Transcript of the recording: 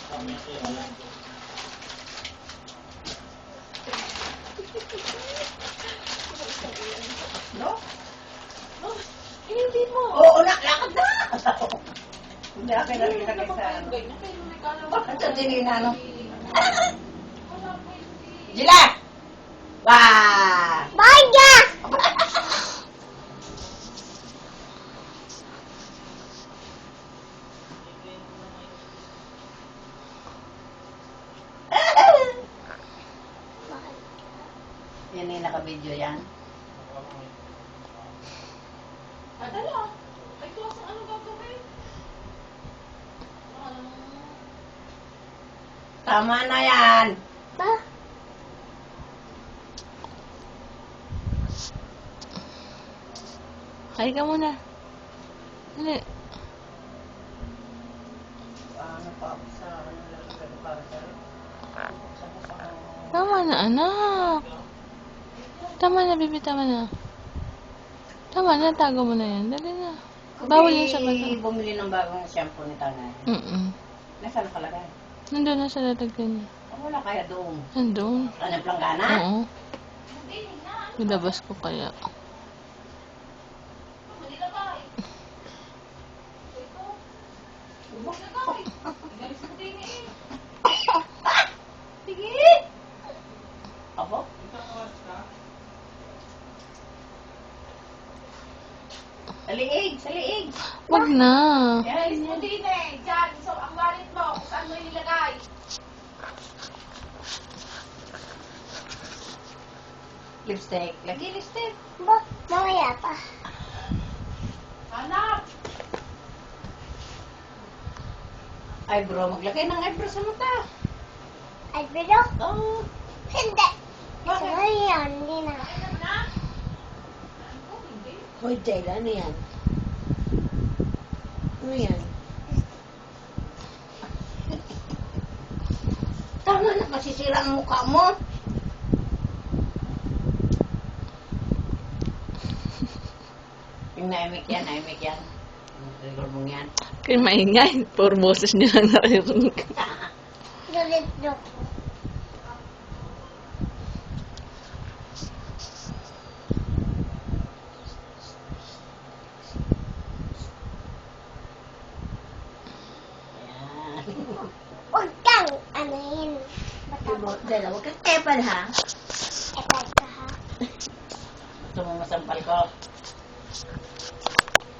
No? Oh, hindi mo. Oo, lakad na! Hindi, akin na rin lagay sa ano. Ganyan, kayo may kalaw. Bakit sa dilina, no? Wala pa hindi. Jila! Wah! Baya! Yan yung naka-video yan. Adala. Ay, klaseng ano gagawin? Ano? Tama na yan! Ba? Kaya ka muna. Hindi. Ano pa ako sa ano lalagay para sa rin? Tama na, anak. Tama na, baby. Tama na. Tama na, tago mo na yan. Dali na. Bawal yun sa bata. Bumili ng bagong shampoo ni Tanay. Nasaan nakalagay? Nandun na sa lalagyan niya. Oh, wala kaya doon. Nandun. Ano yung planggana? Oo. Ilabas ko kaya. Manila ba? Ito. Lagay. Galis mo din eh. Sige! Ako? Sa liig! Sa liig! Wag na. Galis mo din eh. Diyan. So, ang wallet mo. Kung saan mo inilagay. Lipstick. Lagi lipstick. Ba? Mamaya pa. Hanap. Eyebrow. Maglagay ng eyebrow sa mata. Ay, pero? Oh. Hindi. Bakit? So, yan. Hindi na. Ano na? Ano? Hindi. Hoy, Jayla, ano yan? Ano yan? Tama na, masisira ang mukha mo. Yung naimik yan, naimik yan. Ang trigger mong yan. Kaya maingay. Puro boses niya lang naririnig. Galit do. Ayan. Huwag kang, ano yun. Matabot. Dela, huwag kang tepal ha. Epal ka ha. Gusto mo masampal ko.